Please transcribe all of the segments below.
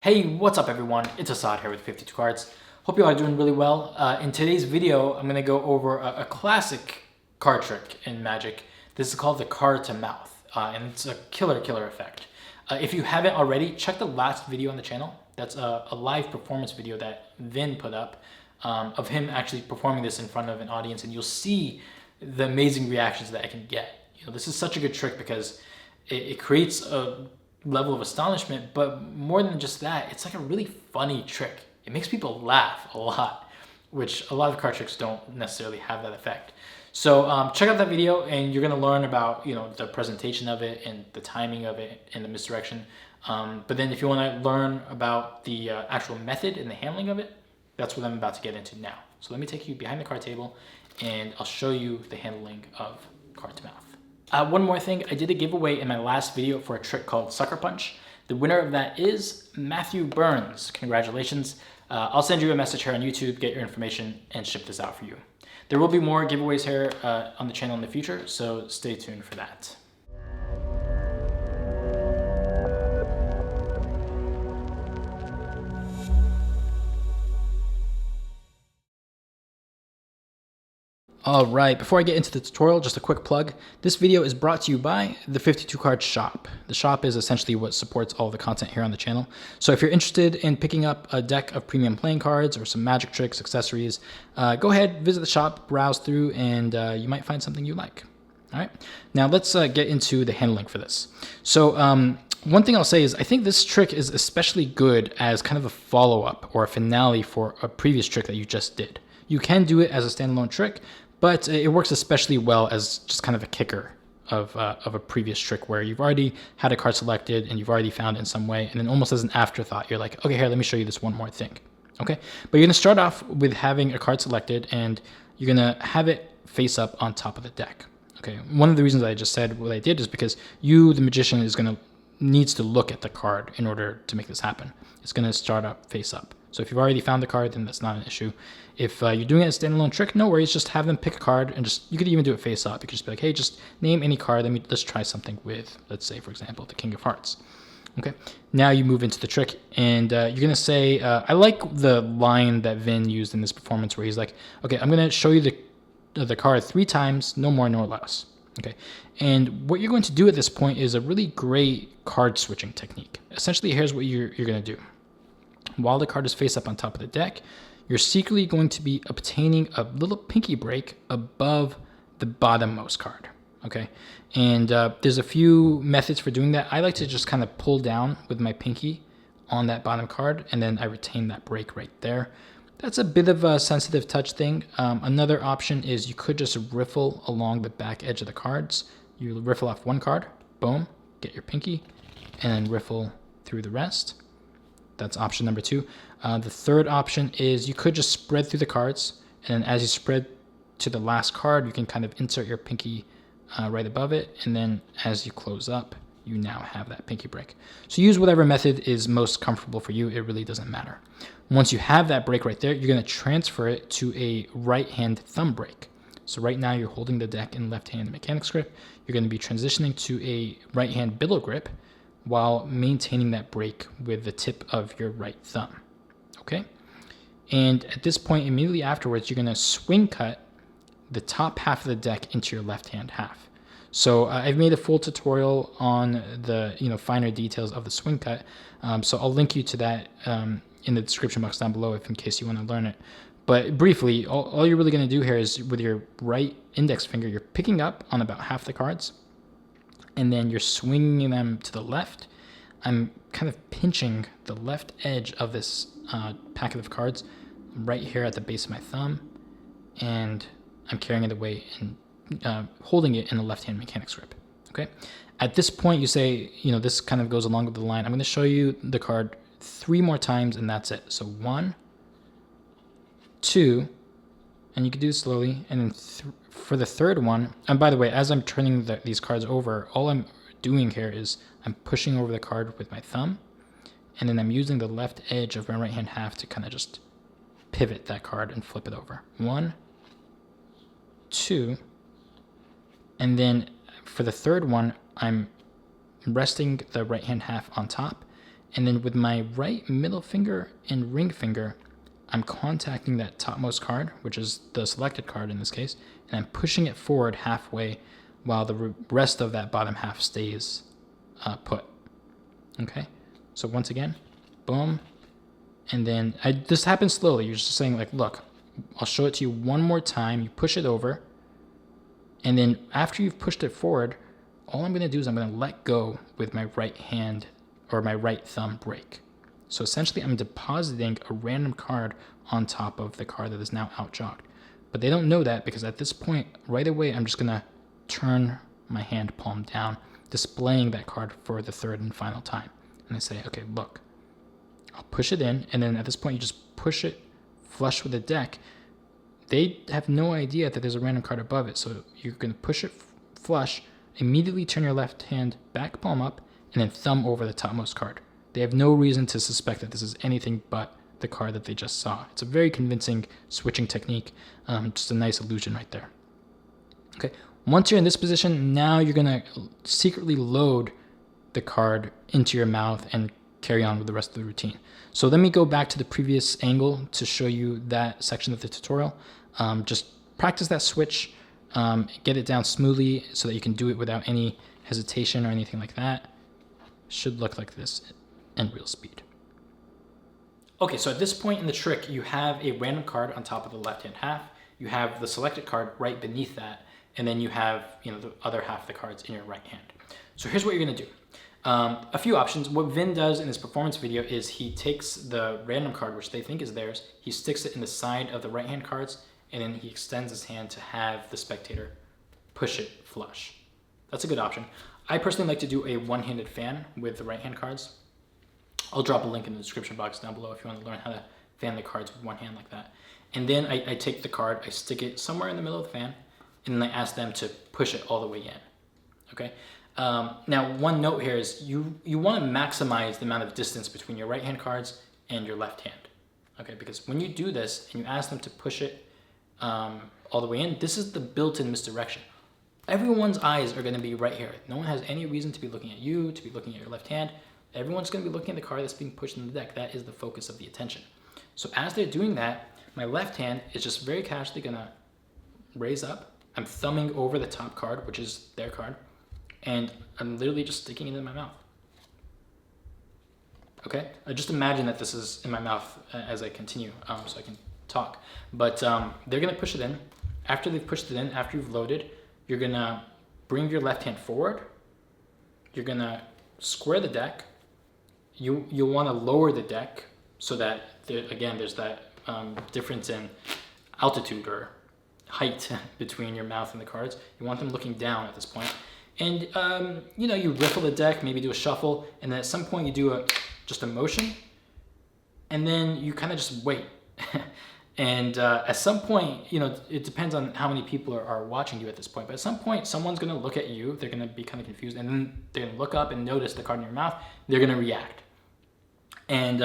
Hey, what's up everyone? It's Assad here with 52 Cards. Hope you all are doing really well. In today's video, I'm going to go over a classic card trick in Magic. This is called the card to mouth, and it's a killer effect. If you haven't already, check the last video on the channel. That's a live performance video that Vin put up of him actually performing this in front of an audience, and you'll see the amazing reactions that I can get. This is such a good trick because it creates a level of astonishment, but more than just that, it's like a really funny trick. It makes people laugh a lot, which a lot of card tricks don't necessarily have that effect. So check out that video and you're gonna learn about the presentation of it and the timing of it and the misdirection. But then if you wanna learn about the actual method and the handling of it, that's what I'm about to get into now. So let me take you behind the card table and I'll show you the handling of card to mouth. One more thing, I did a giveaway in my last video for a trick called Sucker Punch. The winner of that is Matthew Burns. Congratulations. I'll send you a message here on YouTube, get your information, and ship this out for you. There will be more giveaways here on the channel in the future, so stay tuned for that. Alright, before I get into the tutorial, just a quick plug. This video is brought to you by the 52 Card Shop. The shop is essentially what supports all the content here on the channel. So if you're interested in picking up a deck of premium playing cards or some magic tricks, accessories, go ahead, visit the shop, browse through, and you might find something you like. Alright, now let's get into the handling for this. So one thing I'll say is I think this trick is especially good as kind of a follow-up or a finale for a previous trick that you just did. You can do it as a standalone trick, but it works especially well as just kind of a kicker of a previous trick where you've already had a card selected and you've already found it in some way, and then almost as an afterthought, you're like, okay, here, let me show you this one more thing. Okay, but you're gonna start off with having a card selected and you're gonna have it face up on top of the deck. Okay, one of the reasons I just said what I did is because you, the magician, needs to look at the card in order to make this happen. It's gonna start up face up. So if you've already found the card, then that's not an issue. If you're doing it as a standalone trick, no worries. Just have them pick a card and you could even do it face up. You could just be like, hey, just name any card. Let's try something with, let's say, for example, the King of Hearts. Okay, now you move into the trick and you're going to say, I like the line that Vin used in this performance where he's like, okay, I'm going to show you the card 3 times, no more, no less. Okay, and what you're going to do at this point is a really great card switching technique. Essentially, here's what you're going to do. While the card is face up on top of the deck, you're secretly going to be obtaining a little pinky break above the bottommost card, okay? And there's a few methods for doing that. I like to just kind of pull down with my pinky on that bottom card, and then I retain that break right there. That's a bit of a sensitive touch thing. Another option is you could just riffle along the back edge of the cards. You riffle off one card, boom, get your pinky, and then riffle through the rest. That's option number 2. The third option is you could just spread through the cards, and then as you spread to the last card, you can kind of insert your pinky right above it, and then as you close up, you now have that pinky break. So use whatever method is most comfortable for you. It really doesn't matter. Once you have that break right there, you're going to transfer it to a right hand thumb break. So right now you're holding the deck in left hand mechanics grip. You're going to be transitioning to a right hand billow grip while maintaining that break with the tip of your right thumb, okay? And at this point, immediately afterwards, you're gonna swing cut the top half of the deck into your left-hand half. So I've made a full tutorial on the finer details of the swing cut, so I'll link you to that in the description box down below in case you wanna learn it. But briefly, all you're really gonna do here is with your right index finger, you're picking up on about half the cards, and then you're swinging them to the left. I'm kind of pinching the left edge of this packet of cards right here at the base of my thumb, and I'm carrying it away and holding it in the left-hand mechanics grip. Okay. At this point, you say, this kind of goes along with the line. I'm going to show you the card 3 more times, and that's it. So 1, 2, and you can do it slowly, and then for the third one, and by the way, as I'm turning these cards over, all I'm doing here is I'm pushing over the card with my thumb, and then I'm using the left edge of my right hand half to kind of just pivot that card and flip it over. 1, 2, and then for the third one, I'm resting the right hand half on top, And then with my right middle finger and ring finger, I'm contacting that topmost card, which is the selected card in this case, and I'm pushing it forward halfway while the rest of that bottom half stays put. Okay, so once again, boom, and then this happens slowly. You're just saying like, look, I'll show it to you one more time. You push it over, and then after you've pushed it forward, all I'm gonna do is I'm gonna let go with my right hand or my right thumb brake. So essentially I'm depositing a random card on top of the card that is now out jogged. But they don't know that because at this point, right away, I'm just gonna turn my hand palm down, displaying that card for the third and final time. And I say, okay, look, I'll push it in, and then at this point you just push it flush with the deck. They have no idea that there's a random card above it. So you're gonna push it flush, immediately turn your left hand back palm up, and then thumb over the topmost card. They have no reason to suspect that this is anything but the card that they just saw. It's a very convincing switching technique, just a nice illusion right there. Okay, once you're in this position, now you're gonna secretly load the card into your mouth and carry on with the rest of the routine. So let me go back to the previous angle to show you that section of the tutorial. Just practice that switch, get it down smoothly so that you can do it without any hesitation or anything like that. Should look like this in real speed. Okay, so at this point in the trick, you have a random card on top of the left-hand half. You have the selected card right beneath that, and then you have the other half of the cards in your right hand. So here's what you're gonna do. A few options. What Vin does in this performance video is he takes the random card, which they think is theirs, he sticks it in the side of the right-hand cards, and then he extends his hand to have the spectator push it flush. That's a good option. I personally like to do a one-handed fan with the right-hand cards. I'll drop a link in the description box down below if you want to learn how to fan the cards with one hand like that. And then I take the card, I stick it somewhere in the middle of the fan, and then I ask them to push it all the way in. Okay. Now, one note here is you want to maximize the amount of distance between your right-hand cards and your left hand. Okay, because when you do this and you ask them to push it all the way in, this is the built-in misdirection. Everyone's eyes are going to be right here. No one has any reason to be looking at you, to be looking at your left hand. Everyone's going to be looking at the card that's being pushed in the deck. That is the focus of the attention. So as they're doing that, my left hand is just very casually going to raise up. I'm thumbing over the top card, which is their card, and I'm literally just sticking it in my mouth. Okay? Just imagine that this is in my mouth as I continue, so I can talk. But they're going to push it in. After they've pushed it in, after you've loaded, you're going to bring your left hand forward. You're going to square the deck. You'll want to lower the deck so that, again, there's that difference in altitude or height between your mouth and the cards. You want them looking down at this point. And, you riffle the deck, maybe do a shuffle, and then at some point you do just a motion, and then you kind of just wait. And at some point, it depends on how many people are watching you at this point, but at some point, someone's going to look at you, they're going to be kind of confused, and then they're going to look up and notice the card in your mouth, they're going to react. And,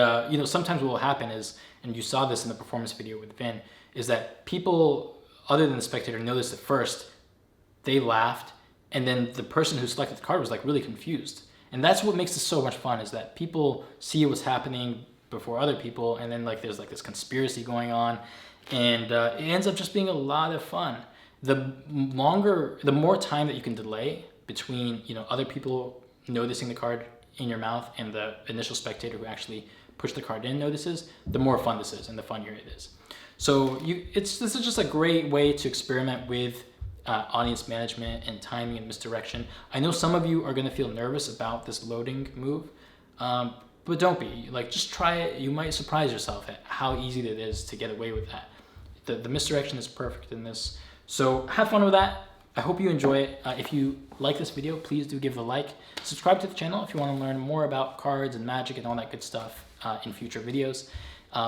sometimes what will happen is, and you saw this in the performance video with Vin, is that people, other than the spectator, noticed it first, they laughed, and then the person who selected the card was like really confused. And that's what makes this so much fun, is that people see what's happening before other people, and then there's this conspiracy going on, and it ends up just being a lot of fun. The more time that you can delay between other people noticing the card in your mouth and the initial spectator who actually pushed the card in notices, the more fun this is and the funnier it is. So this is just a great way to experiment with audience management and timing and misdirection. I know some of you are going to feel nervous about this loading move, but don't be. Just try it. You might surprise yourself at how easy it is to get away with that. The misdirection is perfect in this. So have fun with that. I hope you enjoy it. If you like this video, please do give it a like. Subscribe to the channel if you want to learn more about cards and magic and all that good stuff in future videos.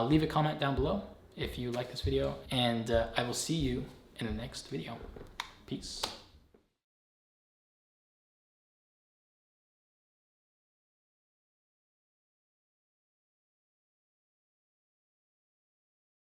Leave a comment down below if you like this video, and I will see you in the next video. Peace.